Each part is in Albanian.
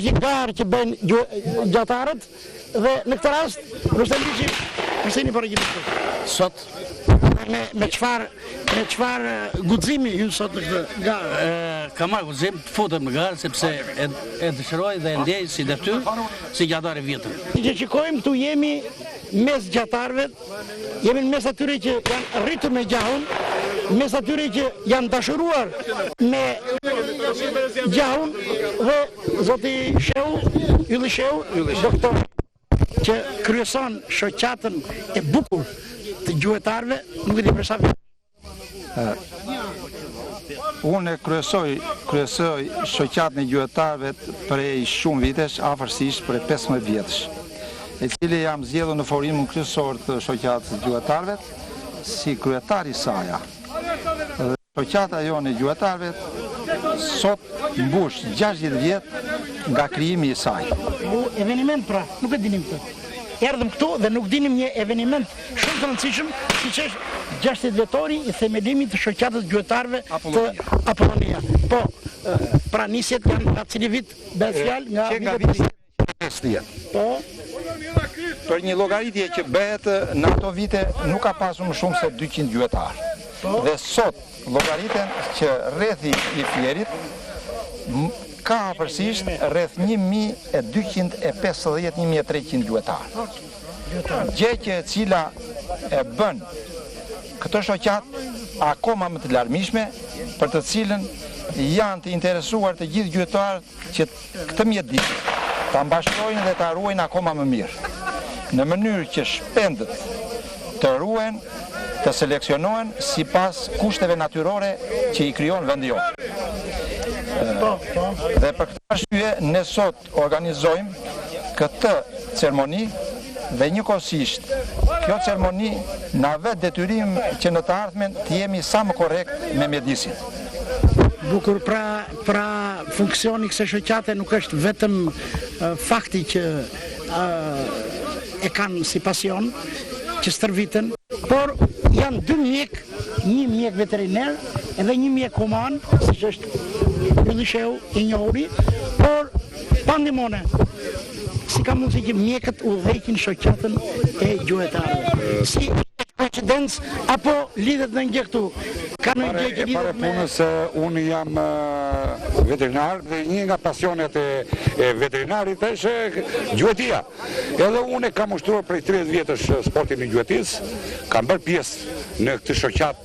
është një garë që bëjnë gjatarët dhe në këtë rast nështë e liqi mëse një për gjithë. Sot? Me qëfar guximi ju sot në këtë garë? Ka marrë guxim të futëm në garë sepse e dëshiroj dhe e ndjej si detyrë si gjatar i vjetër. Që shikojmë tu jemi mes gjatarëve, jemi në mes atyre që janë rritur me gjahun, mes atyre që janë dashuruar me gjahun dhe zoti Ylli Sheu, doktor, që kryeson shoqatën e bukur të gjuetarëve, nuk e di për sa vjet. Unë kryesoj shoqatën e gjuetarëve prej shumë vitesh, afërsisht prej 15 vjetësh, e cili jam zgjedhur në forumin kryesor të shoqatës së gjuetarëve si kryetar i saj. Shoqata jonë e gjuetarëve sot mbush 60 vjet nga krijimi i saj. Eveniment pra, nuk e dinim këtë. Erdhëm këtu dhe nuk dinim një eveniment shumë të rëndësishëm, siç është 60 vjetori i themelimit të shoqatës gjuetarëve të Apollonia. Po, pra nisjet janë nga cili vit bëhet fjalë nga viti 50. Po. Për një llogaritje që bëhet në ato vite nuk ka pasur më shumë se 200 gjuetar. Dhe sot llogariten që rrethi i Fierit ka afërsisht rreth 1250-1300 gjuetar. Gjë e cila e bën këtë shoqat akoma më të larmishme, për të cilën janë të interesuar të gjithë gjuetarët që këtë mjedis ta mbashtrojnë dhe ta ruajnë akoma më mirë, në mënyrë që shpendët të ruhen, të seleksionohen sipas kushteve natyrore që i krijon vendi jonë. Dhe për këtë arsye ne sot organizojmë këtë ceremoni dhe njëkohësisht kjo ceremoni na vet detyrim që në të ardhmen të jemi sa më korrekt me mjedisin. Bukur, pra funksioni kësaj shoqate nuk është vetëm fakti që e kanë si pasion, që stërviten, por janë dy mjek, një mjek veteriner edhe një mjek human, siç është Ylli Sheu i njohuri, por pandimone, si ka mundësi që mjekët udhëheqin shoqatën e gjuetarëve. Si koincidencë apo lidhet në gjë këtu? Ka në gjë që lidhet me... punës, unë jam veterinar dhe një nga pasionet e veterinarit është gjuetia. Edhe unë kam ushtruar prej 30 vjetësh sportin e gjuetis, kam bërë pjesë në këtë shoqat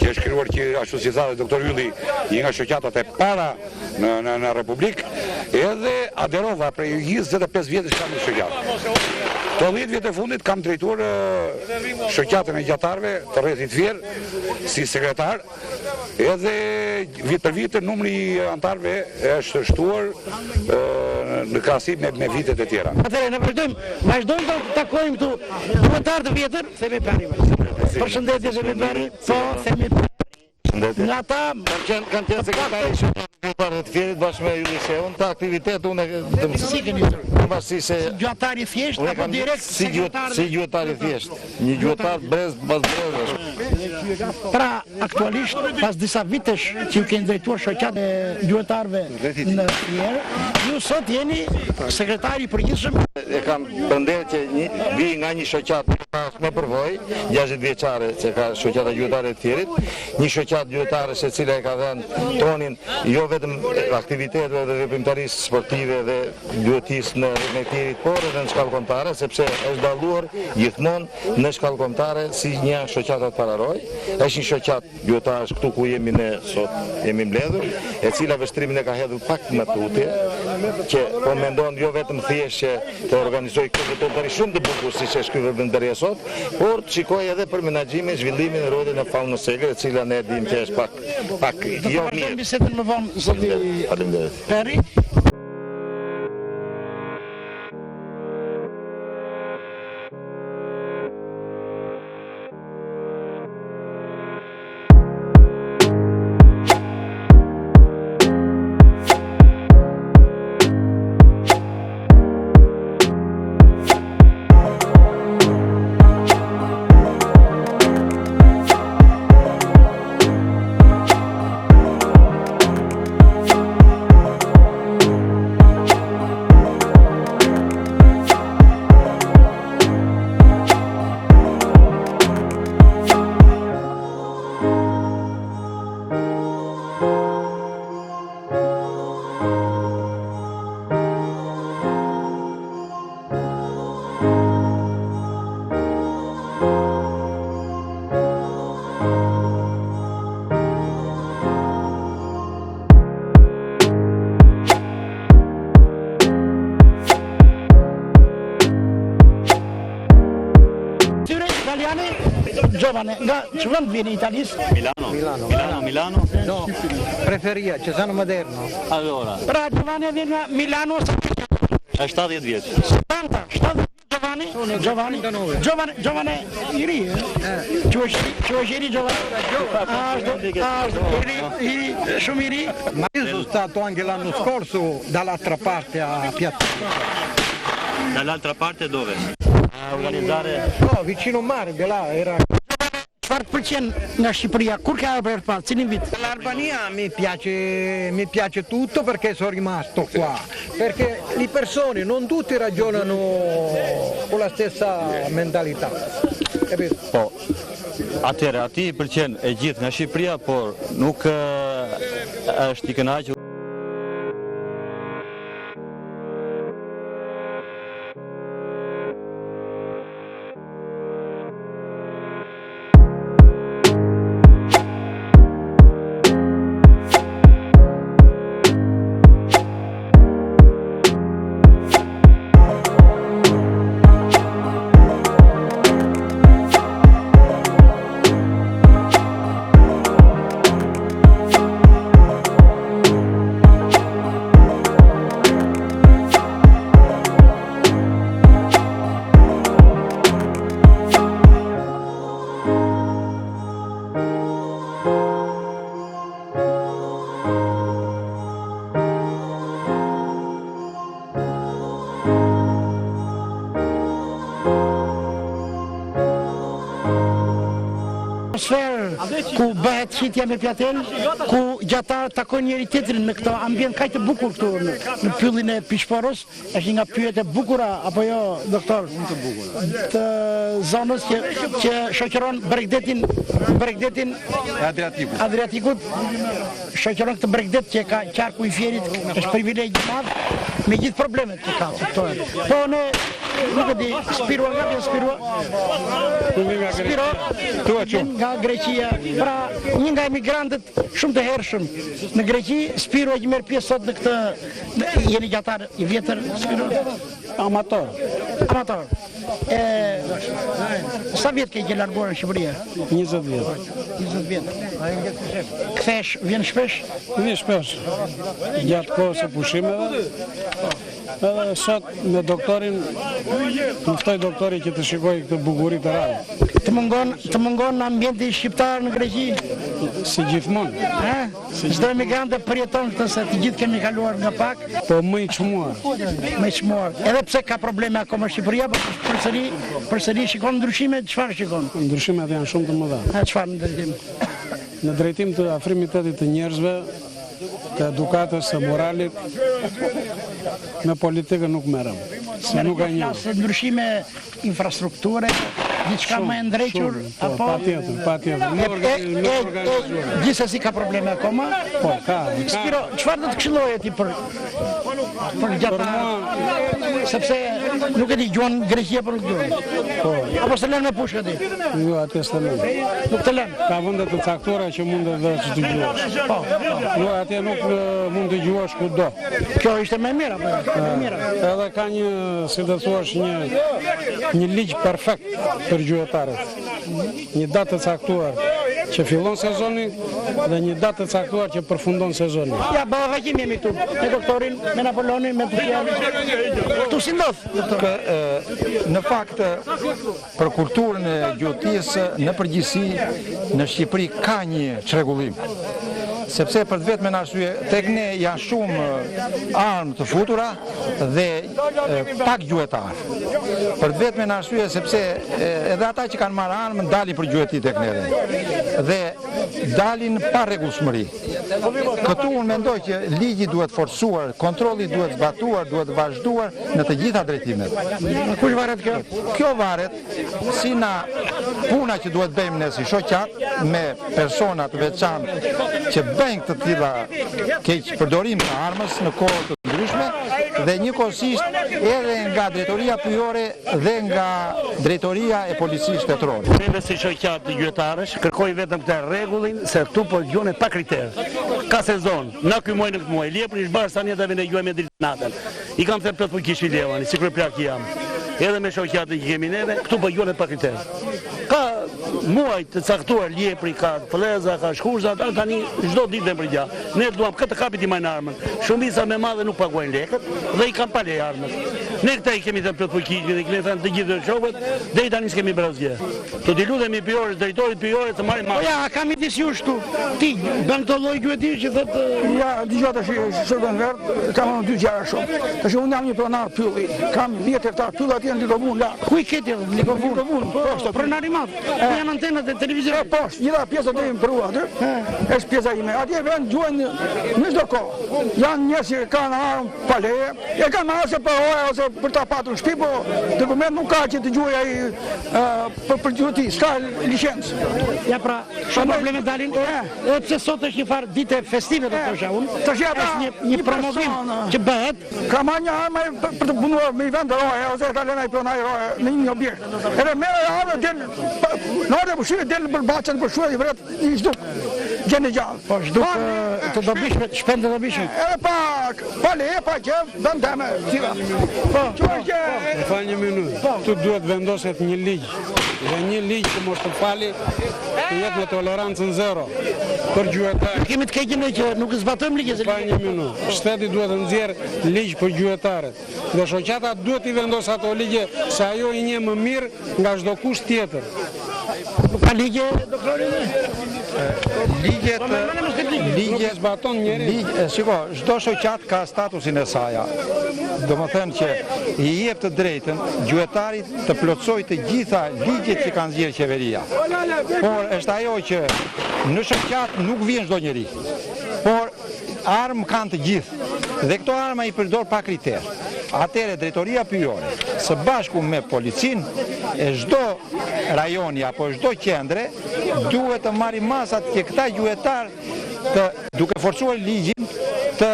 që është krijuar që ashtu si tha doktor Ylli, një nga shoqatat e para në Republikë, edhe aderova prej 25 vjetësh kam në shoqat. Të 10 vjetë e fundit kam drejtuar shoqatën e gjatarëve të rrethit Fier si sekretar, edhe vit për vit numri i antarëve është shtuar në krahasim me vitet e tjera. Atëherë ne vazhdojmë të takojmë këtu gjuetar të vjetër, themi Pari. Përshëndetje themi Pari, po themi nga ta kanë qenë sekretari gjuetarët të Fierit bashkë me Ylli Sheun, të aktivitet unë si keni gjuetar i thjesht apo direkt sekretar? Si gjuetar i thjesht, një gjuetar brez pas brezësh. Pra aktualisht pas disa vitesh që ju keni drejtuar shoqatë e gjuetarëve në Fier, ju sot jeni sekretari i përgjithshëm. E kam përnderë që vi nga një shoqatë me përvojë, 60 vjeçare që ka shoqata gjuetare të Fierit, një shoqatë gjuetare e cila e ka dhënë tonin jo vetëm aktiviteteve dhe veprimtarisë sportive dhe gjuetisë në rrugën e Fierit, por edhe në shkallë kombëtare, sepse është dalluar gjithmonë në shkallë kombëtare si një shoqata pararoj. Është një shoqatë gjuetarësh këtu ku jemi ne sot, jemi mbledhur, e cila vështrimin e ka hedhur pak më tutje, që po mendon jo vetëm thjesht që të organizoj këtë veprimtari shumë të bukur siç është ky veprimtari sot, por të shikoj edhe për menaxhimin, zhvillimin e rrotën e faunës segre, e cila ne dim që është pak jo mirë. Bisedën më vonë zoti Peri. Giovane, nga që vend vjen Italis? Milano? No, preferia, Cesano Maderno. Allora, Pra Giovane vjen nga Milano, è 70 vjeç. 70 Giovane i ri, që është i ri Giovane? I ri, shumë i ri. Ma io sono stato anche l'anno scorso dall'altra parte a Piazza. Dall'altra parte dove? A organizzare... No, vicino al mare, di là era... Çfarë të pëlqen nga Shqipëria? Kur ka ardhur për parë? Cilin vit? L'Albania mi piace tutto perché sono rimasto qua, perché le persone non tutti ragionano con la stessa mentalità, capito? Po, atëherë, ati i pëlqen e gjithë nga Shqipëria, por nuk është i kënaqur. Ku bëhet shitja me pjatel, ku gjatarët takojnë njëri tjetrin me këto ambient kaq të bukur këtu në pyllin e Pishporos, është një nga pyjet e bukura apo jo, doktor? Të zonës që shoqëron Bregdetin Adriatikut, shoqëron këtë Bregdet që ka qarku i Fierit, është privilegj i madh me gjithë problemet që ka kuptohet. Po ne nuk e di, Spiro nga Greqia, pra një nga emigrantët shumë të hershëm në Greqi. Spiro që merr pjesë sot në këtë, jeni gjatar i vjetër, Spiro? Amator. Sa vjet ke larguar në Shqipëri? 20 vjet. 20 vjet. Kthesh, vjen shpesh? Vjen shpesh. Gjatë kohës së pushimeve. Edhe sot me doktorin, më ftoi doktori që të shikoj këtë bukuri të rrallë. Të mungon në ambienti shqiptar në Greqi? Si gjithmonë. Çdo emigrant përjeton këtë, se të gjithë kemi kaluar nga pak. Po më i çmuar. Edhe pse ka probleme akoma Shqipëria, por përsëri shikon ndryshime, çfarë shikon? Ndryshimet janë shumë të mëdha. Çfarë ndryshim? Në drejtim të afrimitetit të njerëzve, të edukatës, së moralit, me politikën nuk merrem. Se nuk ka një. Ndryshime infrastrukture, diçka më e ndrequr, apo? Patjetër. Gjithsesi ka probleme akoma? Po, ka. Spiro, çfarë do të këshilloje ti për gjatë? Sepse nuk e di, gjuan Greqia për nuk gjuan. Po. Apo se lënë me pushka ti? Jo, atë s'të lënë. Nuk të lënë? Ka vende të caktuara që mund të dëgjosh. Po. Jo, atje nuk mund të dëgjosh kudo. Kjo ishte më mirë apo? Edhe ka një, si të thuash, një ligj perfekt për gjuetarët. Një datë të caktuar që fillon sezoni dhe një datë të caktuar që përfundon sezoni. Ja, ballavakim jemi këtu me doktorin, me Napoleonin, me Pushjanin. Tu si ndodh, doktor? Në fakt, për kulturën e gjuetisë në përgjithësi në Shqipëri ka një çrregullim. Sepse për të vetme në arsye, tek ne janë shumë armë të futura dhe pak gjuetar. Për të vetme në arsye, sepse edhe ata që kanë marrë armë dalin për gjueti tek neve dhe dalin pa rregullshmëri. Këtu unë mendoj që ligji duhet forcuar, kontrolli duhet zbatuar, duhet vazhduar në të gjitha drejtimet. Kush varet kjo? Kjo varet si na puna që duhet bëjmë ne si shoqat me persona të veçantë që bëjnë këtë tilla keq përdorim të armës në kohë të ndryshme dhe njëkohësisht edhe nga drejtoria pyjore dhe nga drejtoria e policisë shtetërore. Neve si shoqat gjuetarësh kërkoj vetëm këtë rregullin se këtu po gjuhen pa kriter. Ka sezon, na ky muaj në këtë muaj, lepri ish bashkë tani edhe ne gjuajmë me dritë natën. I kam thënë plot po kish i levani, si kryeplak jam. Edhe me shoqatë që kemi neve, këtu po gjuhen pa kriter. Ka muaj të caktuar Ljepri ka Fleza, ka Shkurzat, tani çdo ditë dhe përgja. Ne duam këtë kapit i majnë armën. Shumica me madhe nuk paguajnë lekët dhe i kanë palej armët. Ne këta i kemi të plot fuqinë dhe kemi thënë të gjithë shokët, deri tani s'kemi bërë asgjë. Do t'i lutemi pyores, drejtorit pyores të marrin marrë. Po ja, kam i disi ju shtu. Ti bën të lloj gjueti që thotë ja, dëgjoj tash shërbën verd, kam unë 2 gjara shumë. Tash unë jam një pronar pylli, kam 10 hektar pyll atje në Likovun la. ku i keti Likovun? Po, pronari i madh. Janë antenat e televizionit. Poshtë, gjitha pjesa deri në Peru aty. Është pjesa ime. Atje vjen gjuajnë në çdo kohë. Janë njerëz që kanë armë pa leje, e kanë marrë se për ora ose për ta patur shtëpi, po dokument nuk ka që të gjuaj ai për gjuhëti, s'ka licencë. Ja pra, shumë probleme dalin. Edhe pse sot është një farë ditë festive do të thosha unë. Tash ja është një promovim që bëhet. Ka marrë një armë për të punuar me vend roje ose ta lënë ai pronaj roje në një objekt. Edhe merr armë del në orë pushime del për baçën për shuaj vret i çdo gjë gjallë. Po çdo të dobishme, shpend të dobishme. Edhe pa leje, pa gjë, bën dëmë. Po, Më fal një minutë. Tu duhet vendoset një ligj. Dhe një ligj që mos të fali të jetë me tolerancën zero për gjuetarët. Kemi të keqen që nuk zbatojmë ligjin. Pa një minutë. Shteti duhet të nxjerrë ligj për gjuetarët. Dhe shoqata duhet i vendosë ato ligje se ajo i njeh më mirë nga çdo kusht tjetër. Nuk ka ligje, doktorin? Ligje zbaton njëri. Shiko, çdo shoqat ka statusin e saj. Domethënë që i jep të drejtën gjuetarit të plotësojë të gjitha ligjet që kanë nxjerrë qeveria. Por është ajo që në shoqat nuk vjen çdo njeri. Por armë kanë të gjithë dhe këto arma i përdor pa kriter. Atëre drejtoria pyetore së bashku me policin e çdo rajoni apo çdo qendre duhet të marrë masat që këta gjuetar të duke forcuar ligjin të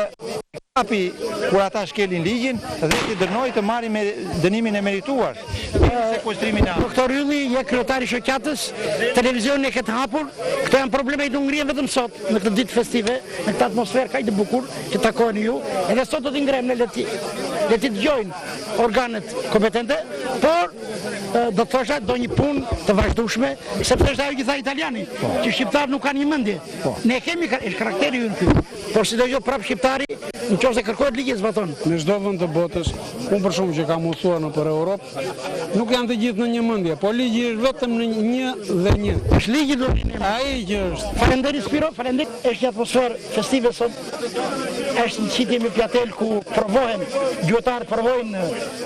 kapi kur ata shkelin ligjin dhe të dënojë të marrë me dënimin e merituar. Sekuestrimin e armës. Doktor Ylli, je kryetari i shoqatës, televizionin e këtë hapur. Këto janë probleme i ngrihen vetëm sot në këtë ditë festive, në këtë atmosferë kaq të bukur që takoheni ju, edhe sot do t'i ngrem në leti dëgjojnë organet kompetente, por do të thosha do një punë të vazhdueshme, sepse është ajo që tha italiani, që shqiptarët nuk kanë një mendje. Ne kemi karakteri ynë këtu, por sidoqoftë prap shqiptari, nëse kërkohet ligje zbaton. Në çdo vend të botës, unë për shkak që kam udhëtuar nëpër Europë, nuk janë të gjithë në një mendje, po ligji është vetëm në një dhe një. Është ligji do rinim. Ai që është. Faleminderit Spiro, faleminderit. Është një atmosferë festive sot. Është një qytet me pjatel ku provohen gjuetarët,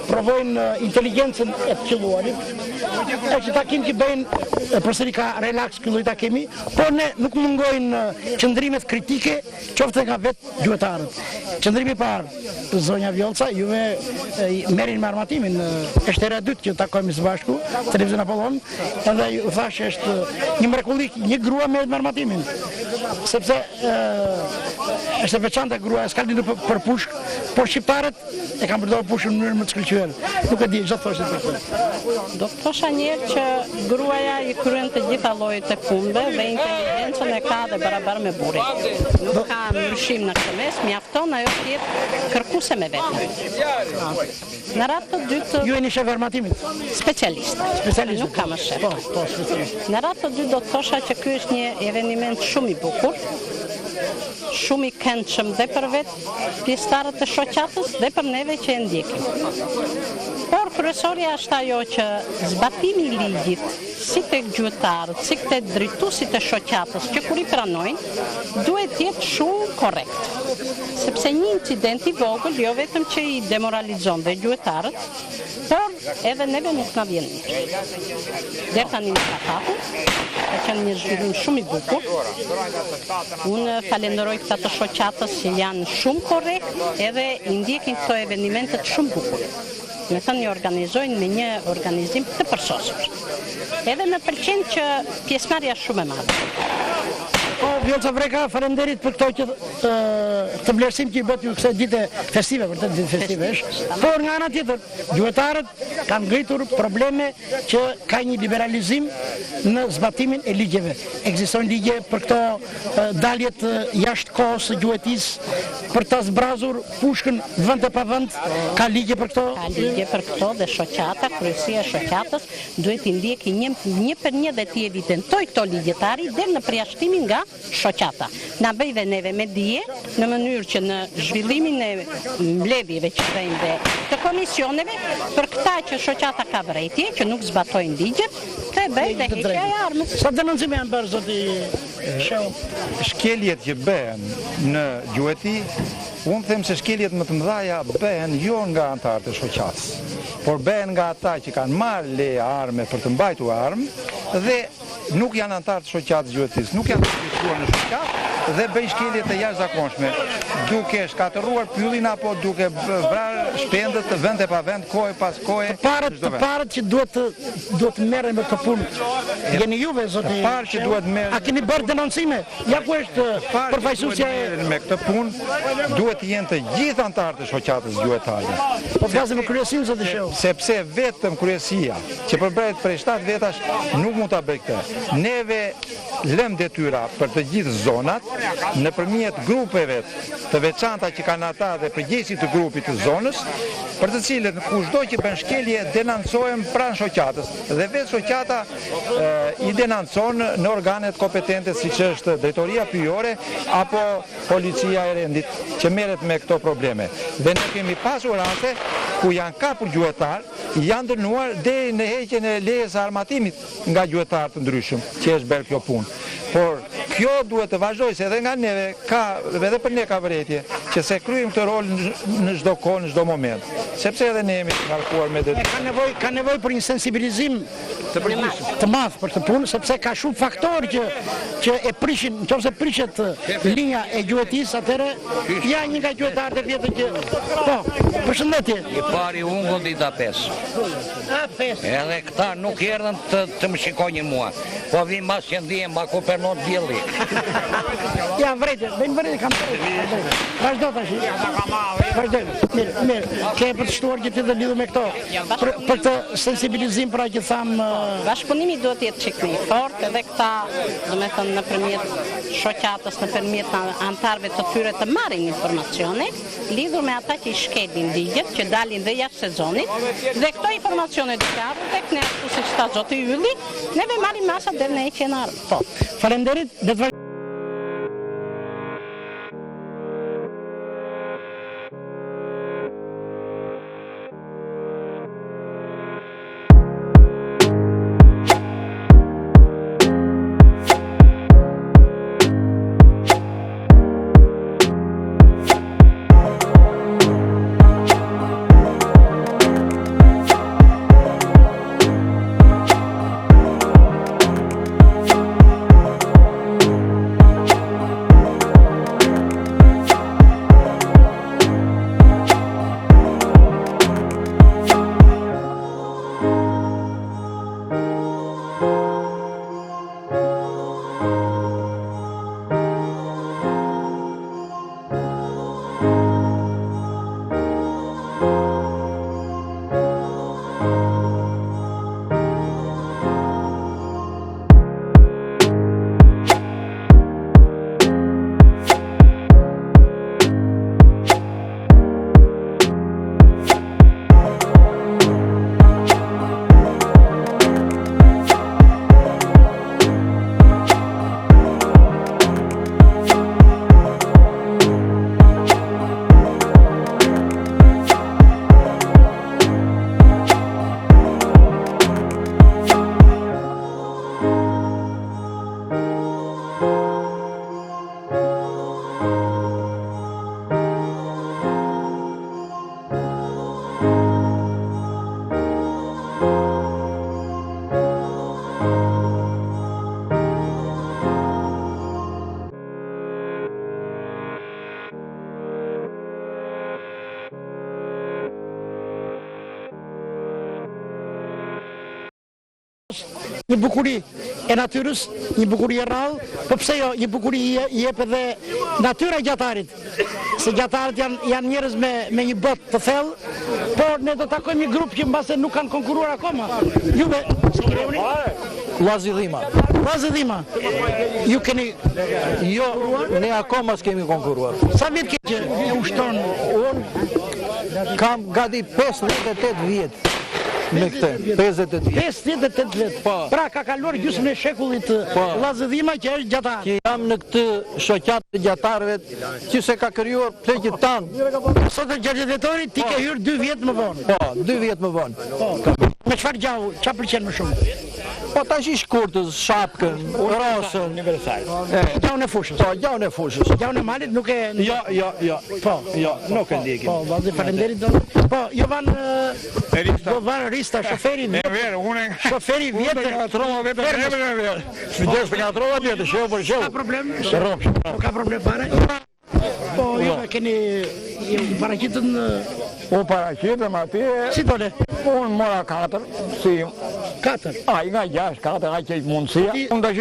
provojnë inteligjencën e të qelluarit. Është takim që bëjnë përsëri ka relax ky lloj takimi, por ne nuk mungojnë qëndrimet kritike, qoftë nga vetë gjuetarët. Qëndrimi i parë, zonja Vjollca, juve merrin me armatimin, është era e dytë që takohemi së bashku, televizion Apollon, edhe ju thash është një mrekulli, një grua merret me armatimin. Sepse është e veçantë grua, s'ka lidhje për pushk, por shqiptarët e kanë përdorur pushkën në mënyrë më të shkëlqyer. Nuk e di, çfarë thoshte për këtë. Do të thosha njëherë që gruaja i kryen të gjitha llojet e punëve dhe inteligjencën e ka dhe barabar me burrin. Nuk ka ndryshim në këtë mes, mjafton ajo të jetë kërkuese me veten. Në radhë të dytë ju jeni shef armatimit? Specialist. Nuk kam shef. Po, specialist. Në radhë të dytë do të thosha që ky është një eveniment shumë i bukur, shumë i këndshëm dhe për vetë pjesëtarët e shoqatës dhe për neve që e ndjekim. Por kryesorja është ajo që zbatimi i ligjit, si tek gjuetarët, si tek drejtuesit e shoqatës që kur i pranojnë, duhet të jetë shumë korrekt. Sepse një incident i vogël jo vetëm që i demoralizon dhe gjuetarët, por edhe neve nuk na vjen mirë. Deri tani nuk ka kapur, ka qenë një zhvillim shumë i bukur. Unë falenderoj këta të shoqatës që janë shumë korrekt edhe i ndjekin këto evenimentet shumë bukur. Me thënë një organizojnë me një organizim të përsosur. Edhe më pëlqen që pjesëmarrja shumë e madhe. Po Vjollca Vreka, falenderit për këto që të vlerësim që i bët ju kësaj dite festive, për të ditë festive është. Por nga ana tjetër, gjuetarët kanë ngritur probleme që ka një liberalizim në zbatimin e ligjeve. Ekzistojnë ligje për këto daljet jashtë kohës së gjuetisë, për të zbrazur pushkën vend e pa vend, ka ligje për këto? Ka ligje për këto dhe shoqata, kryesia e shoqatës duhet i ndjeki një për një dhe ti evitentoj këto ligjetari dhe në përjashtimin nga shoqata. Na bëj dhe neve me dije në mënyrë që në zhvillimin e mbledhjeve që bëjmë dhe të komisioneve për këta që shoqata ka vërejtje, që nuk zbatojnë ligjet, të bëj dhe heqja e armës. Sa denoncime janë bërë zoti Shehu? Shkeljet që bëhen në gjueti, unë them se shkeljet më të mëdhaja bëhen jo nga antarët e shoqatës, por bëhen nga ata që kanë marrë leje arme për të mbajtur armë dhe nuk janë antarë të shoqatës gjuetisë, nuk janë të registruar në shoqatë dhe bëjnë shkelje të jashtëzakonshme, duke shkatëruar pyllin apo duke vrarë shpendët të vend e pa vend, kohë pas kohë. Të parët që duhet merren me këtë punë. Jeni juve zoti? Të parë që duhet merren. A keni bërë denoncime? Ja ku është përfaqësuesja me këtë punë, duhet të jenë të gjithë antarët e shoqatës gjuetare. Po flasim me kryesinë zoti Shehu. Sepse vetëm kryesia që përbëhet prej 7 vetash nuk mund ta bëjë këtë. Neve lëm detyra për të gjithë zonat nëpërmjet grupeve të veçanta që kanë ata dhe përgjegjësit të grupit të zonës, për të cilët kushdo që bën shkelje denoncohen pranë shoqatës dhe vetë shoqata i denoncon në organet kompetente siç është drejtoria pyjore apo policia e rendit që merret me këto probleme. Dhe ne kemi pasur raste ku janë kapur gjuetar, janë dënuar deri në heqjen e lejes së armatimit nga gjuetar të ndryshëm që është bërë kjo punë. Por kjo duhet të vazhdojë se edhe nga neve edhe për ne ka vërejtje që se kryejmë këtë rol në çdo kohë, në çdo moment. Sepse edhe ne jemi të ngarkuar me detyrë. Ka nevojë për një sensibilizim të madh për këtë punë, sepse ka shumë faktorë që e prishin, nëse prishet linja e gjuetisë, atëherë ja një nga gjuetarët e vjetër që po, përshëndetje. I pari ungull dita 5. Edhe këta nuk erdhën të më shikojnë mua, po vim mas që ndihem ba ku përnot djeli. Ja, vrejtë, kam përrejtë. Vazhdo tash. Vazhdojmë. Mirë. Ke për të shtuar që ti dhe lidhur me këto? Për të sensibilizim pra që thamë... Bashkëpunimi duhet të jetë çik më i fortë edhe këta, domethënë nëpërmjet shoqatës, nëpërmjet antarëve të tyre të marrin informacione, lidhur me ata që i shkelin ligjet, që dalin dhe jashtë sezonit, dhe këto informacione duke ardhur tek ne ashtu siç tha zoti Ylli, neve marrim masa deri në heqjen e armës. Po. Faleminderit. një bukuri e natyrës, një bukuri e rrallë, po pse jo, një bukuri i jep edhe natyra e gjatarit. Se gjatarit janë njerëz me një botë të thellë, por ne do takojmë një grup që mbase nuk kanë konkuruar akoma. Juve, Llazi Dhima. Llazi Dhima. Ju keni Jo, ne akoma s'kemi konkuruar. Sa vjet ke që e ushton? Unë kam gati 58 vjet. Me këtë, 58 vjet. 58 vjet. Pra ka kaluar gjysmën e shekullit Llazi Dhima që është gjatar. Që jam në këtë shoqat të gjatarëve që se ka krijuar pleqit tanë. Sot e 60 vjetori ti ke hyrë 2 vjet më vonë. Po, 2 vjet më vonë. Me çfarë gjau, çfarë pëlqen më shumë? Po tash i shkurtës, shapkën, rosën. Gjaun e fushës. Po, gjaun e fushës. Gjaun e malit nuk e... Jo. Po, nuk e ndjekim. Po, vazhdi faleminderit. Po, Jovan Rista, shoferi vjetë. Shoferi vjetë. Fides për nga trova vjetë, shëvo për shëvo. Ka problem? Ka problem fare? Po, jo, keni paraqitën... Unë paraqitëm atje... Si dole? Unë mora 4, si... 4? Ai nga 6, 4, ai që mundësia. Unë të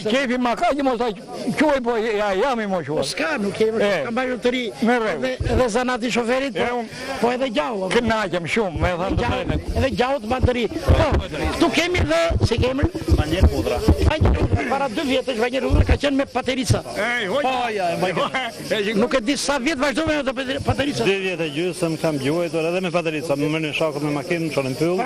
qefi ma ka që mos ta quaj, po jam i mos quaj. Po s'ka, nuk kemi, kam bajur të ri. Edhe zanati shoferit, po edhe gjau. Kënaqem shumë, me thënë të thënë. Edhe gjau të banë të ri. Po, tu kemi dhe, si kemi? Vanjer Udra. Para 2 vjetë, Vanjer Udra ka qenë me Paterica. Nuk e di sa vjetë vazhdo me Paterica. 2 vjetë e gjysëm kam gjuajtur edhe me Paterica, më në shakët me makinë, qonë në pyllë.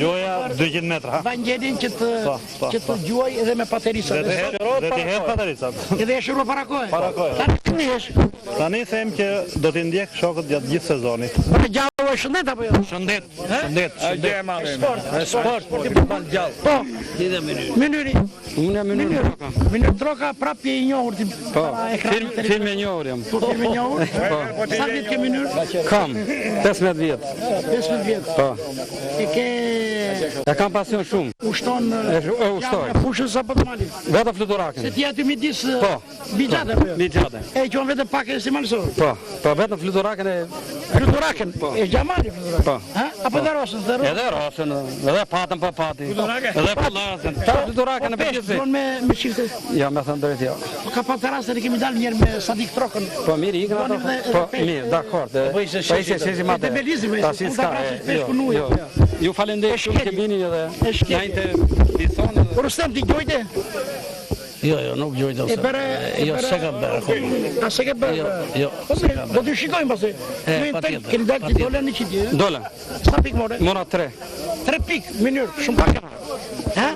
Gjoja 200 metra. Vanjerin që të gjuaj edhe me Paterica. Dhe t'i hedhë Paterica. Edhe e shuru para kohë. Para kohë. Tani them që do t'i ndjek shokët gjatë gjithë sezonit. Gjau e shëndet apo jo? Shëndet. Sport, ti përban gjallë. Po. Ti dhe Mënyri. Mënyri. Unë jam Mënyri Troka. Mënyri Troka prapë e njohur ti. Po, film e njohur jam. Film e njohur? Sa vjet ke Mënyri? Kam, 15 vjet. 15 vjet? Po. E ke... E kam pasion shumë. Ushton... Ushtoj. Fushës apo të malit? Veta Fluturaken. Se ti aty midis... Po. Bijate apo jo? Bijate. E quan vetëm pak e si malsor? Po, vetëm Fluturaken e... Fluturaken? E gjamali Fluturaken? Po. Apo dhe Rosën? Edhe Rosën, edhe Patën për Pati. Edhe Pëllazën. Fluturaken e përgjithësi. Zonë me shifte? Ja, me thënë drejt, ja. Po ka pas raste ne kemi dalë njerë me Sadik Trokën. Po mirë, ikën ato. Po mirë, dakord. Po ishte sheshi madhe. Ta si s'ka. Ju falenderoj shumë që vini edhe na interesoni. Rustem ti gjojte? Jo, nuk gjojtë ose. Jo, se ka bërë. A se ka bërë? Jo. Do t'ju shikojmë pasi. Keni dalë ti dole në qitje? Dole. Sa pik more? Mora 3. 3 pik, Mënyr, shumë pak. Ha?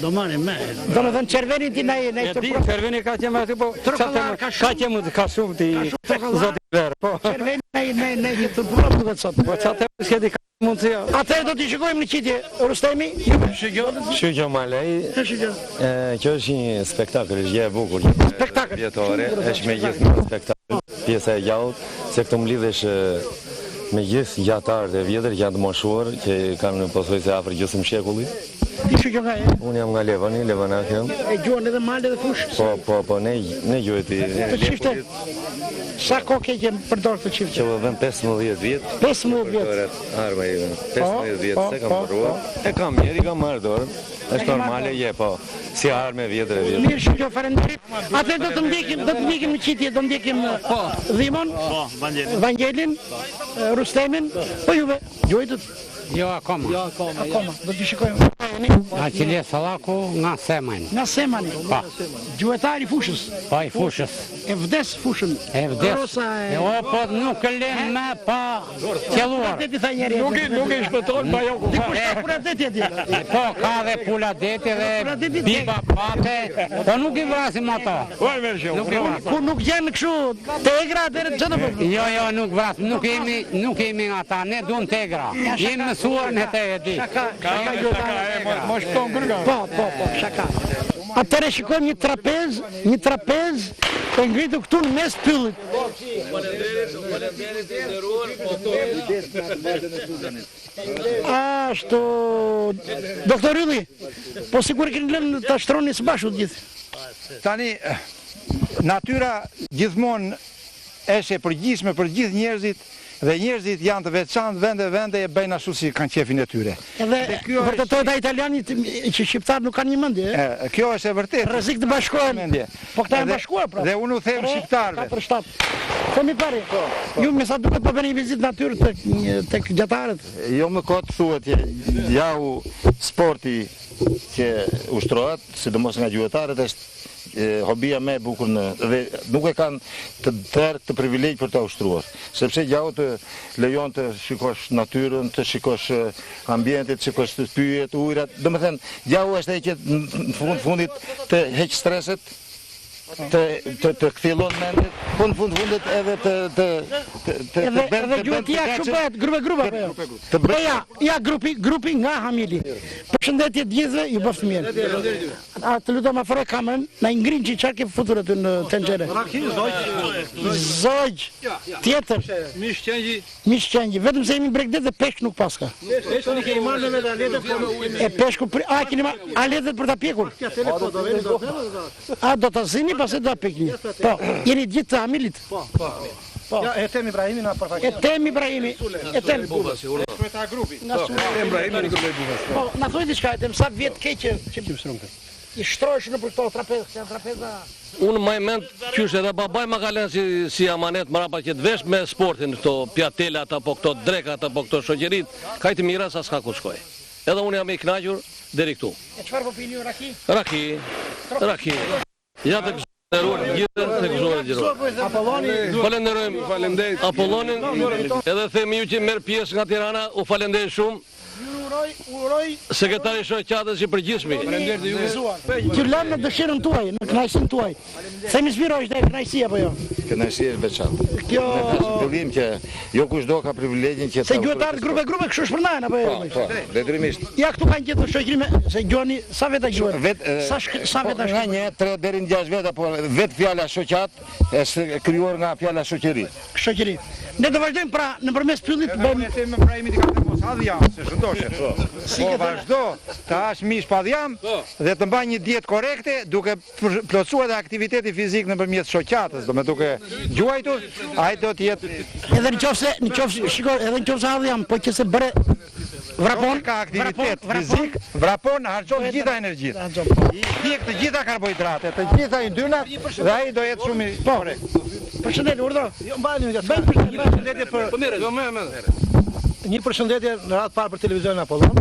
Do marrim me. Do me thënë Çerveni ti na e të pro. Çerveni ka qenë aty po. Ka qenë ka shumë ti zoti ver. Po. Çerveni na e të pro do të sot. Po çatë s'ke ka mundësia. Atëherë do t'i shikojmë në qitje. Rustemi? Shigjo Malej. Kjo është një spektakël, është gjë e bukur. Spektakël. Vjetore, është me gjithë spektakël. Pjesa e gjallë, se këtu mlidhesh me gjithë gjatarët e vjetër që janë të moshuar, që kanë pothuajse afër gjysmë shekulli. Ti shigjo nga e? Unë jam nga Levani, Levanak jam. E gjuan edhe mal edhe fush? Po, ne gjuajti. Të qifte? Sa kohë ke që përdor të qifte? Që vëm 15 vjet. 15 vjet? Arma i vëm. 15 vjet, se kam përruar. E kam njeri, kam marrë dorën. është normale, po. Si arme vjetër e vjetër. Mirë, shqo, farenderit. Atë do të ndjekim në qitje, do ndjekim Dhimon, Vangelin, Rustemin, po juve, gjojtët? Jo, akoma. Do të shikojmë. Aqilje Salaku nga Semani. Nga Semani? Pa. Gjuetari fushës? Pa, i fushës. E vdes fushën? E vdes. O, po nuk len me pa qeluar. Nuk e shpëton, pa jo ku fa. Dikush ka pula deti ati? Po, ka dhe pula deti dhe biba pate, po nuk i vrasim ato. Kur nuk gjenë këshu tegra, dhe që të përë? Jo, nuk vrasim, nuk jemi nga ta, ne dun tegra. Jemi mësuar në te e di. Shaka, Po, shaka. Atëre shikojmë një trapez e ngritu këtu në mes pyllit. Ashtu... Doktor Ylli, po sigur e kënë lënë të ashtroni së bashku gjithë. Tani, natyra gjithmonë është e përgjithshme për gjithë njerëzit dhe njerëzit janë të veçantë, vende e bëjnë ashtu si kanë qefin e tyre. Edhe vërtetoj da italianit që shqiptarë nuk kanë një mendje. Kjo është e vërtet. Rrezik të bashkohen. Po këta janë bashkuar pra. Dhe unë u them shqiptarëve. 4-7. Themi pari, ju me sa duket po bëni vizitë natyrë tek gjatarët. Jo më kot thuhet jau sporti që ushtrohet, sidomos nga gjuetarët, është hobia me e bukur dhe nuk e kanë të tërë të privilegj për të ushtruar, sepse gjau të lejon të shikosh natyrën, të shikosh ambientit, të shikosh të pyjet, ujrat, do më thënë, gjau është e që në fundit të heq streset, të kthillon mendit, po në fundit edhe edhe gjuetia kështu bëhet grupe. Ja grupi nga Hamili. Përshëndetje të gjithëve, ju bëftë mirë. Të lutem afroj kamerën, na i ngrin që çfarë ke futur aty në tenxhere. Zogj. Tjetër. Mish-qengji. Vetëm se jemi bregdet dhe peshk nuk paska. Peshku i kemi marrë me aletet. E peshku keni marrë aletet për ta pjekur. A do ta zini pasi do ta pekni. Po, jeni gjithë të Hamilit. Po. Ja, e tem Ibrahimi na përfaqëson. E tem Ibrahimi. E tem Bubasi. Kryetar grupi. Ibrahimi grupi Bubasi. Po, na thoj diçka, e sa vjet ke që i shtrohesh në për këto trapeza. Unë më mend qysh edhe babaj më ka lënë si amanet mrapa që të vesh me sportin, këto pjatelat apo këto drekat apo këto shoqërit, ka të mira sa s'ka ku shkoj. Edhe unë jam i kënaqur deri këtu. E çfarë po pini raki? Raki. Ja të gëzëruar gjithë të gëzëruar gjithë. Apolloni, falenderoj Apollonin, edhe themi ju që merr pjesë nga Tirana, u falenderoj shumë. Uroj sekretari shoqatës i përgjithshmi. Që lëmë në dëshirën tuaj, në kënaqësinë tuaj. Themi zbiroj dhe kënaqësia apo jo? Kënaqësia është veçantë. Kjo qëllim që jo kushdo ka privilegjin që se gjuetarët grupe kështu shpërndajnë apo jo? Po, detyrimisht. Ja këtu kanë gjetur shoqëri se gjoni sa veta gjuhet. Sa veta nga 1, 3 deri në 6 veta, po vetë fjala shoqat është krijuar nga fjala shoqëri. Shoqëri. Ne do vazhdojmë pra nëpërmes pyllit të bëjmë me Ibrahimit i ka mos hadhjam, se shëndoshe. Po vazhdo të hash mish padhjam dhe të mbaj një dietë korekte duke plotësuar edhe aktiviteti fizik nëpërmjet shoqatës, do me duke gjuajtur, ai do të jetë edhe nëse shikoj, edhe nëse hadhjam, po që se bëre vrapon ka aktivitet fizik, vrapon harxhon gjitha energjitë. I pjek të gjitha karbohidratet, të gjitha yndyrnat dhe ai do jetë shumë i korrekt. Përshëndetje, urdhë. Jo mbajeni nga përshëndetje një përshëndetje në radhë parë për televizionin Apollon.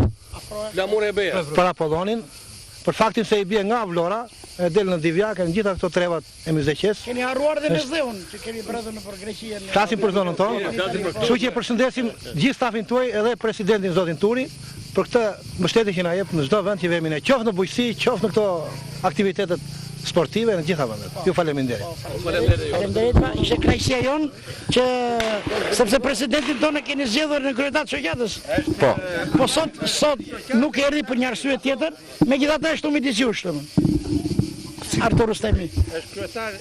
Flamur e beja. Për Apollonin, për faktin se i bie nga Vlora, e del në Divjak, në gjitha këto trevat e Myzeqes. Keni harruar dhe me Zeun, që keni bërë në për Greqinë. Flasim për zonën tonë. Kështu që e përshëndesim gjithë stafin tuaj edhe presidentin zotin Turi për këtë mbështetje që na jep në çdo vend që vemi ne, qoftë në bujqësi, qoftë në këto aktivitetet sportive në gjitha vendet. Ju faleminderit. Faleminderit, ishte kënaqësia jon që sepse presidentin tonë keni zgjedhur në kryetar të shoqatës. Po. Po sot nuk erdhi për një arsye tjetër, megjithatë është midis jush domethënë. Artur Ustemi.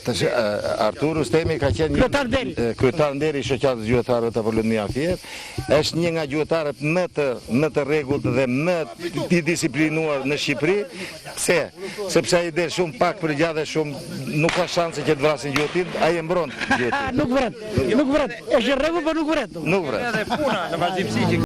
Tash Artur Ustemi ka qenë kryetar nderi i shoqatës gjuetarëve të Apollonia Fiet, është një nga gjuetarët më të rregullt dhe më të disiplinuar në Shqipëri. Pse? Sepse ai del shumë pak për gjatë dhe shumë nuk ka shanse që të vrasin gjuetin, ai e mbron gjuetin. Nuk vret. Është rregull, por nuk vret. Nuk vret. Edhe puna në vazhdimsi.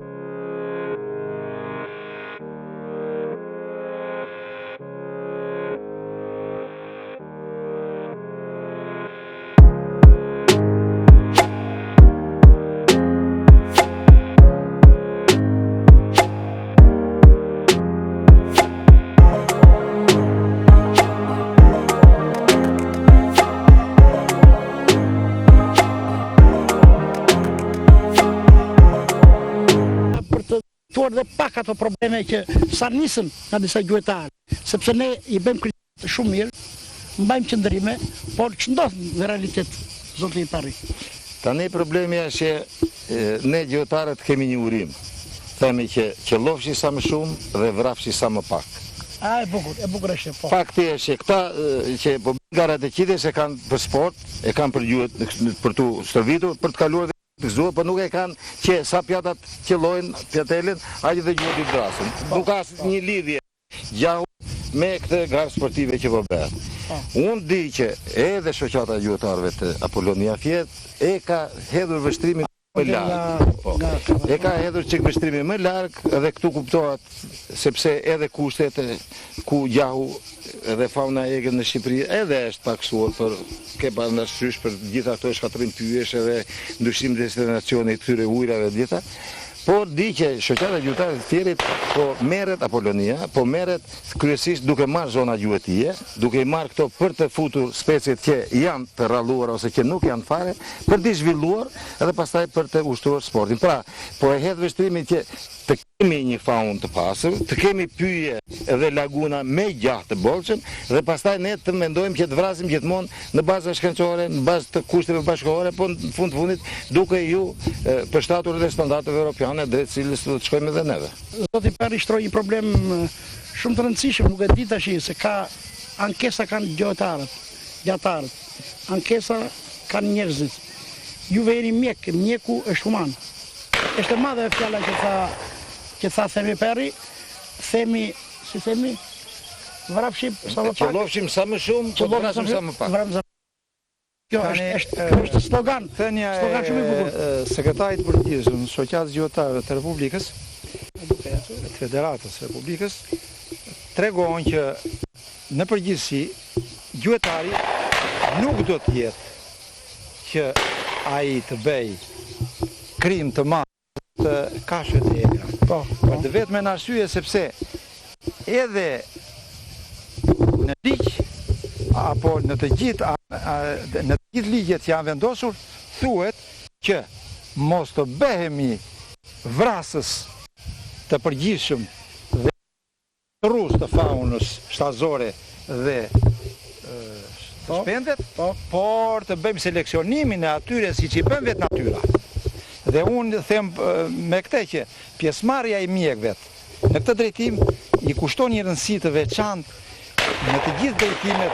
Dhe pak ato probleme që sa nisën nga disa gjuetarë, sepse ne i bëjmë kritikë shumë mirë, mbajmë qëndrime, por që ndodh në realitet, zotë i pari? Tani problemi është që ne gjuetarët kemi një urim. Themi që qëllofshi sa më shumë dhe vrafshi sa më pak. E bukur është po. Fakti është që këta që po garat e qitës e kanë për sport, e kanë për gjuet, për tu stërvitur, për të kaluar për nuk e kanë që sa pjatat qëllojnë pjatelin, aqë dhe gjuhet i drasin. Nuk ka një lidhje gjahu me këtë garë sportive që po bëhet. Unë di që edhe shoqata gjuetarëve të Apollonia Fiet e ka hedhur vështrimin më larg. E ka hedhur çik vështrimi më larg dhe këtu kuptohet sepse edhe kushtet ku gjahu edhe fauna ege në Shqipëri edhe është paksuar për ke parasysh për gjitha ato shkatërrim pyjesh edhe ndryshim destinacione të këtyre ujrave të gjitha. Por di që shoqata gjyqtare të tjerit po merret Apolonia, po merret kryesisht duke marrë zona gjuetie, duke i marrë këto për të futur speciet që janë të rralluara ose që nuk janë fare, për të zhvilluar edhe pastaj për të ushtruar sportin. Pra, po e hedh vështrimin që të kemi një faunë të pasur, të kemi pyje edhe laguna me gjatë të bolshëm dhe pastaj ne të mendojmë që të vrasim gjithmonë në bazë shkencore, në bazë të kushteve bashkëkohore, po në fundit duke ju përshtatur dhe standardeve europiane dhe cilës të shkojmë edhe neve. Zoti Perri shtroi një problem shumë të rëndësishëm, nuk e di tash se ka ankesa kanë gjatarët, ankesa kanë njerëzit. Juve jeni mjek, mjeku është human. Është e madhe fjala që tha Themi Perri, si themi, vrapshim sa më pak. Qëllofshim sa më shumë, po vrasim sa më pak. Kjo është slogan. Thënia shumë i bukur. Sekretarit përgjithshëm Shoqatës Gjyqtare të Republikës, të Federatës Republikës, tregon që në përgjithësi gjyqtari nuk do të jetë që ai të bëj krim të madh të kafshëve të egra. Për të vetme në arsye sepse edhe në ligj apo në të gjithë ligjet që janë vendosur thuhet që mos të bëhemi vrasës të përgjithshëm dhe rruz të faunës shtazore dhe shpendet, por të bëjmë seleksionimin e atyre siç i bën vetë natyra. Dhe unë them me këtë që pjesëmarrja e mjekëve në këtë drejtim i kushton një rëndësi të veçantë në të gjithë drejtimet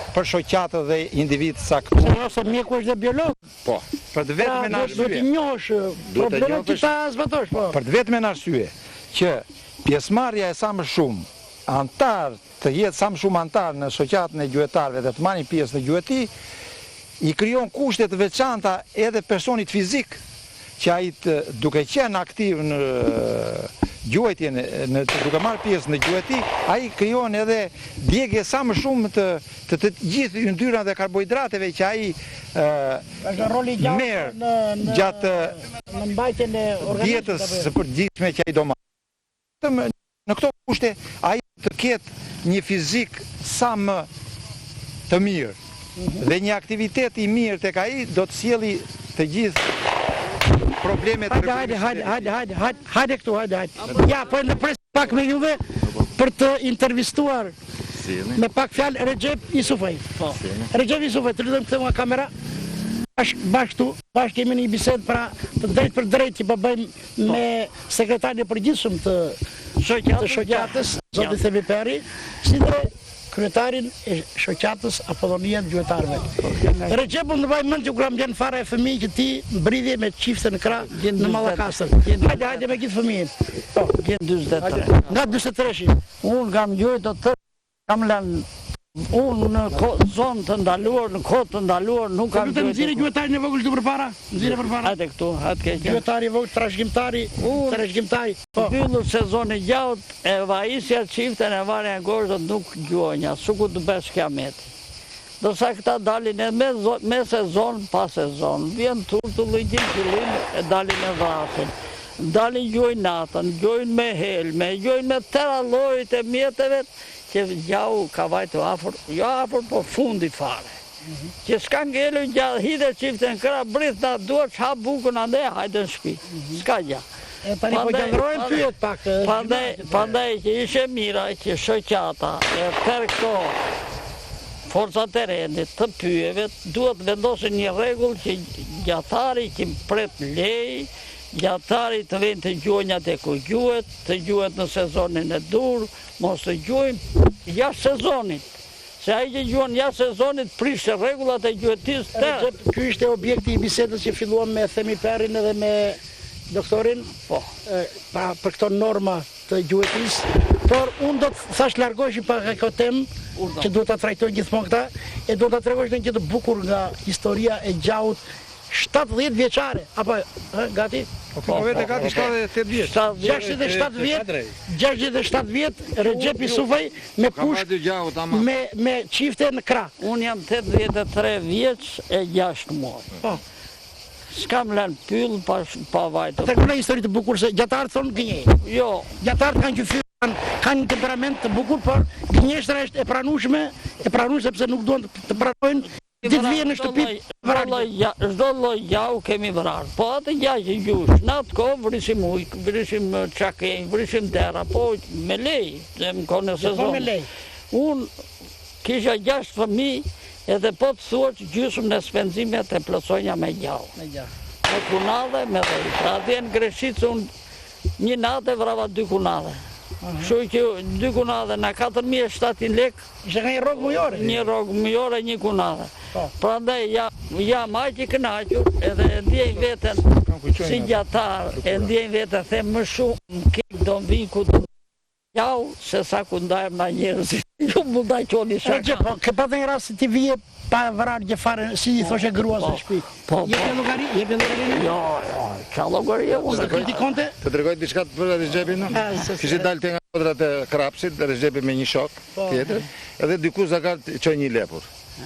për shoqatë dhe individ caktuar. Ose mjeku është dhe biolog. Po, për të vetëm në arsye. Do të njohësh problemet që ta zbatosh, po. Për të vetëm në arsye që pjesëmarrja e sa më shumë antar, të jetë sa më shumë antar në shoqatën e gjyqtarëve dhe të marrin pjesë në gjyqti, i krijon kushte të veçanta edhe personit fizik që ai duke qenë aktiv në gjuajtjen, duke marrë pjesë në gjuajti, ai krijon edhe djegje sa më shumë të gjithë yndyrave dhe karbohidrateve që ai merr gjatë në mbajtjen e dietës së përgjithshme që ai do marrë. Në këto kushte ai të ketë një fizik sa më të mirë dhe një aktivitet i mirë tek ai do të sjellë të gjithë problemet e hajde këtu. Ja, po në pres pak me juve për të intervistuar me pak fjalë Recep Isufaj. Recep Isufaj, të lutem këtë nga kamera. Bashkë kemi një bisedë pra të drejt për drejt që po bëjmë me sekretarin e përgjithshëm të shoqatës, zoti Themi Perri, si dhe kryetarin e shoqatës Apolonia të gjyqtarëve. Recep, unë mbaj mend që kur mbjen fara e fëmijë që ti mbridhje me çifte në krah në Mallakastër. Hajde me gjithë fëmijën. Po, gjen 43. Nga 43. Unë kam gjujtë të kam lënë unë në zonë të ndaluar, në kohë të ndaluar, nuk kam gjujtë. Nxirë gjyqtarin e vogël këtu përpara? Nxirë përpara. Hajde këtu, hajde keq. Gjyqtari i vogël, trashëgimtari. Mbyllur sezoni gjaut e vajisja çiften e marrën gorzët nuk gjuajnë, suku të bësh kiameti. Dorsa këta dalin edhe me sezon, pas sezon. Vjen turtulli gjithë fillim e dalin e vrasin. Dalin gjojnë natën, gjojnë me helme, gjojnë me tëra llojet e mjeteve që gjau ka vajtu afër, jo afër, po fundit fare. Që s'ka ngelu gjallë, hidhe çifte në krah, brith na duar, qa bukën ande, hajde në shtëpi. S'ka gjallë. Tani po gjallërojmë pyet pak. Pandaj që ishe mira që shoqata për këto forcat e rendit të pyjeve duhet vendosin një rregull që gjatari që pret lej, gjatari të vend të gjuajnjat e ku gjuhet, të gjuhet në sezonin e dur, mos të gjuajnë jashtë sezonit. Se ai që gjuan jashtë sezonit prishte rregullat e gjuetisë të. Ky ishte objekti i bisedës që filluam me Themi Perrin edhe me doktorin, pra për këto norma të gjuetisë, por unë do të thash largohesh pak këto temë që duhet ta trajtoj gjithmonë këta, e do ta tregosh një gjë të bukur nga historia e gjaut 70 vjeçare, apo gati? Po vetë gati 78 vjeç. 67 vjet Recep Isufaj me pusht me çifte në krah. Unë jam 83 vjeç e 6 muaj. S'kam lënë pyll pa vajtë. Të këna histori të bukur se gjatarët thonë gënjej. Jo. Gjatarët kanë qyfyrë, kanë një temperament të bukur, por gënjeshtra është e pranueshme sepse nuk duan të pranojnë ditë vjen në shtëpi. Çdo lloj jau kemi vrarë. Po atë gjaj që gjush, në atë kohë vrishim ujk, vrishim çakej, vrishim dera, po me lej, në kohën e sezonit. Unë kisha 6 fëmijë, edhe po të thuar që gjysmë në spenzimet e plotësonja me gjau. Me kunade, me dhej. Pra atje në Greshicë unë një natë vrava 2 kunade. Kështu që 2 kunade në 4.700 lekë. Ishte nga një rrogë mujore? Një rrogë mujore, 1 kunade. Prandaj jam aq i kënaqur edhe e ndjej veten si gjatar, e ndjej veten them më shumë kek do vinë ku do jau se sa ku ndajmë na njerëzit. Ju mund ta qoni shaka. Po ke pa një rast ti vije pa vrarë gjë fare, si i thoshe grua së shtëpi. Jepi llogari? Jo, ka llogari unë. Të tregoj diçka për Recepin. Kishte dalë te nga kodrat e Krapsit, Recepi me një shok tjetër, edhe diku zagat çoi një lepur.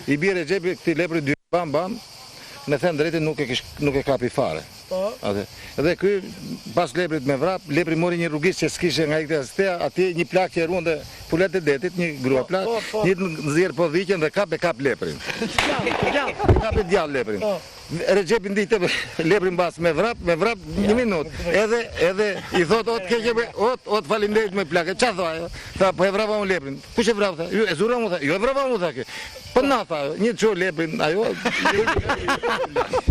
I bie Recepi këtij lepri dy bam, me thënë drejtë nuk e kapi fare. Edhe ky pas leprit me vrap, lepri mori një rrugis që s'kishe nga ikte astea, atje një plak që e ruante pulet e detit, një grua plak, një nxjerr po dhiqen dhe kap leprin. Kap e djallë leprin. Recepi ndite leprin bas me vrap, 1 minutë. Edhe i thot ot faleminderit me plak. Çfarë tha ajo? Tha po e vrapa unë leprin. Kush e vrap tha? E zura mu tha. Jo e vrapa mu tha kë. Po na tha, një çoj leprin ajo.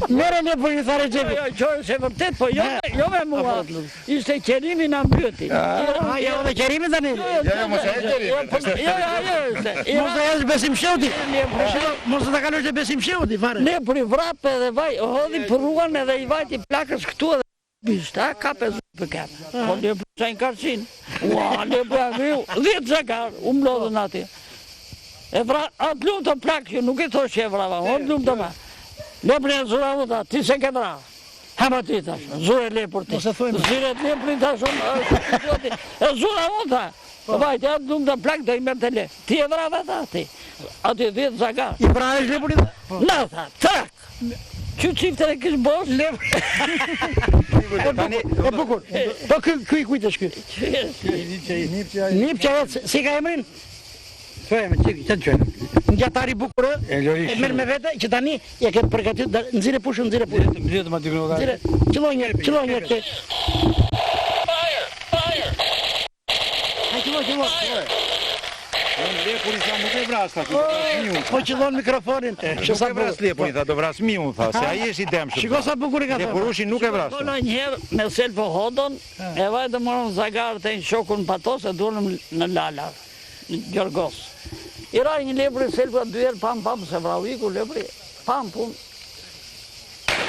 Merë leprin i tha Recepi. Jo, se vërtet, po jo me mua. Ishte Qerimi na mbyeti. Jo, me Qerimi tani. Jo, mos e Jo. Mos e jesh Besim Sheuti. Mos ta kalosh te Besim Sheuti fare. Lepri vrap edhe vaj, hodhi për rrugën edhe i vajti plakës këtu edhe bishta, ka 50 për kemë. Po lepri qajnë karqin. Ua, lepri agriu, 10 zakar, u mlodhën ati. E vra, atë lumë të plakë, nuk i thosh që e vrava, atë lumë të ma. Lepri e zura mu ta, ti se ke vra. Hama ti tash, zure lepur ti. Zire lepri tash, e zura mu ta. Vajte, atë lumë të plakë do i mërë të le. Ti e vrava ta, ti. Ati 10 zakar. I vrave lepuri ta? Na ta, trak. Që qifte e kishë bosh? E bukur. Po këj kujtë është këj? Nipqa jetë, si ka emrin? Po e me që të qënë. Në gjatari bukurë, e merë me vete, që tani e këtë përgatit, nëzire pushë. Nëzire të ma dy kënë. Qëlloj njërë që. Qëlloj. Lepuri sa nuk e vras ta. Po qëllon mikrofonin. Nuk e vras lepuri, do vras miun, tha, se ai është i demshëm. Shiko sa bukur e ka thënë. Lepurushi nuk e vras. Po njëherë me selfo hodon, e vajtë morëm zagarët e një shokun patos e dunem në Lala, në Gjorgos. I raj një lepri selfo 2 herë pam, se vrau iku lepri, pam pun,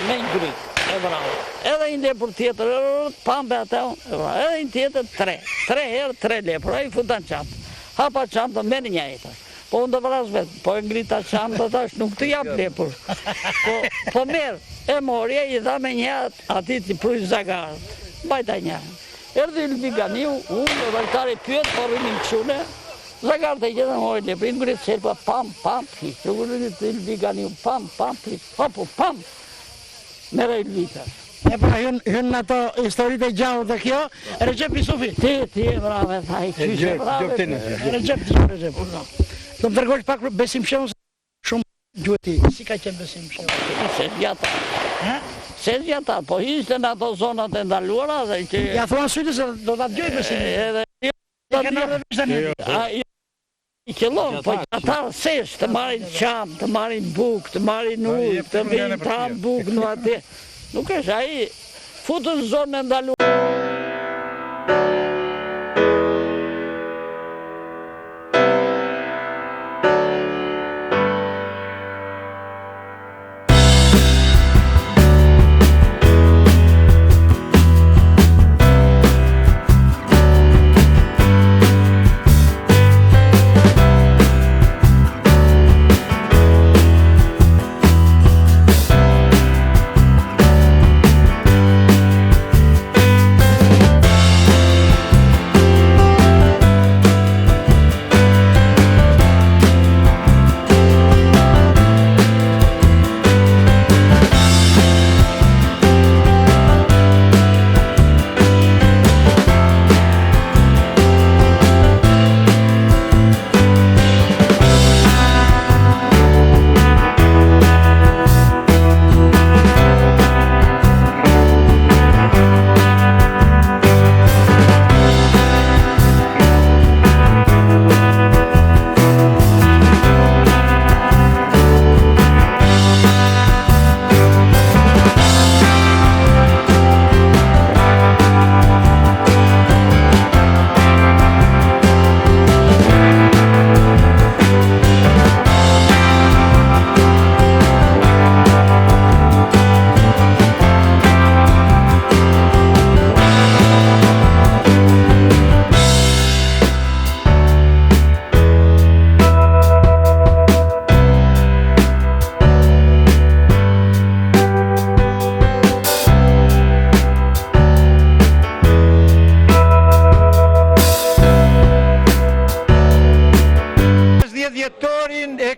me një gryk, e vrau. Edhe një lepur tjetër, pam be atë, e vrau. Edhe një tjetër 3 herë 3 lepur, a i futan qampë. Hapa qampë, meni një e tash. Po unë të vras vetë, po e ngrita qampë tash, nuk të jap lepur. Po merë, e morje, i dha me një ati të prujë zagarët. Bajta një. Erdi Ylvi Ganiu, unë, rajtari pyet, po rrimin qune, zagarët e gjithë mori lepur, i ngritë selpa, pam, hitë. Ylvi Ganiu, pam, hitë. Hopu, pam. Mere Ylvi tash. E pra hynë në ato historit e gjallë dhe kjo, Recep Isufi. Ti e brave, thaj, qyshe brave. Recep. Do më tërgojsh pak Besim Sheun, shumë gjueti, si ka qenë Besim Sheun? Se zjatar, po ishte në ato zonat e ndaluara dhe që... Ja thua në sytë se do të atë gjoj Besim Sheun. I qëllon, po qatar sesh, të marin qamë, të marin buk, të marin ujë, të vinë tam buk në atë. Nuk është, aji futën zonë e ndaluar.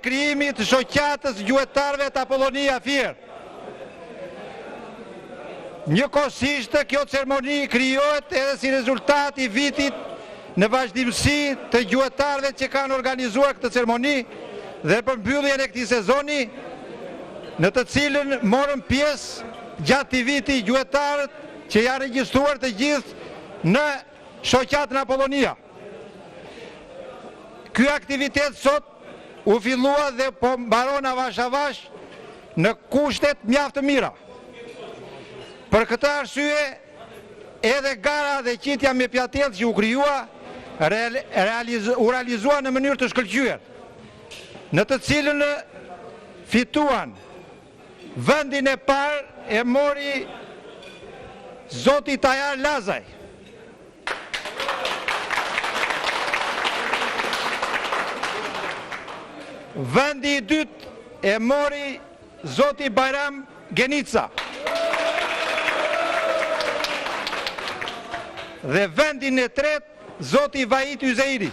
krijimi të shoqatës gjuetarëve të Apollonia Fier. Njëkohësisht kjo ceremoni krijohet edhe si rezultat i vitit në vazhdimsi të gjuetarëve që kanë organizuar këtë ceremoni dhe për mbylljen e këtij sezoni, në të cilën morën pjesë gjatë këtij viti gjuetarët që janë regjistruar të gjithë në shoqatën Apollonia. Ky aktivitet sot u fillua dhe po mbaron avash avash në kushtet mjaft të mira. Për këtë arsye, edhe gara dhe qitja me pjatell që u krijua u realizua në mënyrë të shkëlqyer, në të cilën fituan vendin e parë e mori zoti Tajar Lazaj. Vendi i dytë e mori zoti Bajram Genica. Dhe vendin e tretë zoti Vahit Yzeiri.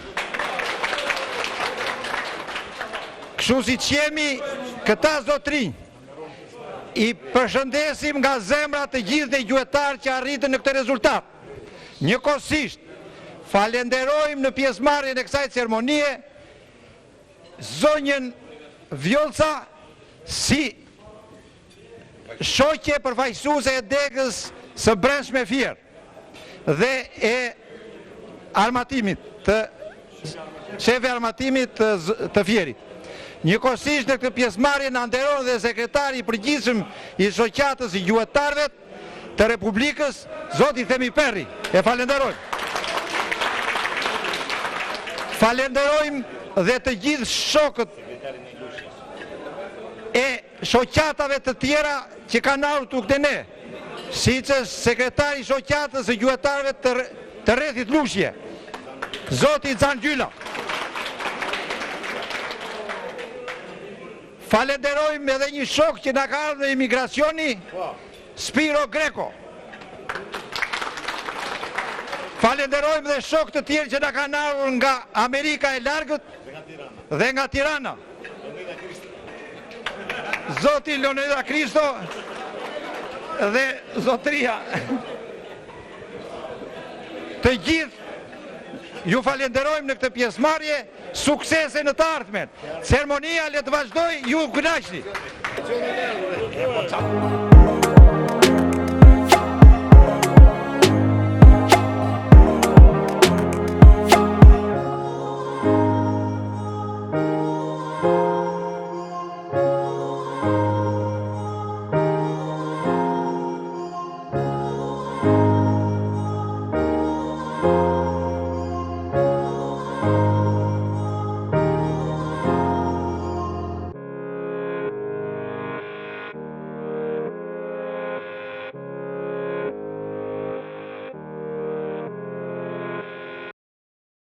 Kështu si qemi këta zotrinj, i përshëndesim nga zemra të gjithë dhe gjuetarë që arritën në këtë rezultat. Njëkohësisht, falenderojmë në pjesëmarrjen e kësaj ceremonie zonjën Vjollca si shoqe përfaqësuese e degës së Brendshme Fier dhe e armatimit të shefi armatimit të Fierit. Njëkohësisht në këtë pjesëmarrje na nderon dhe sekretari i përgjithshëm i shoqatës i gjuetarëve të Republikës, zoti Themi Perri. E falenderojmë. Falenderojmë dhe të gjithë shokët e shoqatave të tjera që kanë ardhur tukë ne, siç është sekretari i shoqatës së gjuetarëve të rrethit Lushje, zoti Xhan Gjyla. Falenderojmë edhe një shok që na ka ardhur në imigracioni, Spiro Greko. Falenderojmë dhe shok të tjerë që na kanë ardhur nga Amerika e Largët dhe nga Tirana. Zoti Leonida Kristo dhe zotria. Të gjithë ju falenderojmë në këtë pjesëmarrje, suksese në të ardhmen. Ceremonia le të vazhdoj, ju kënaqni.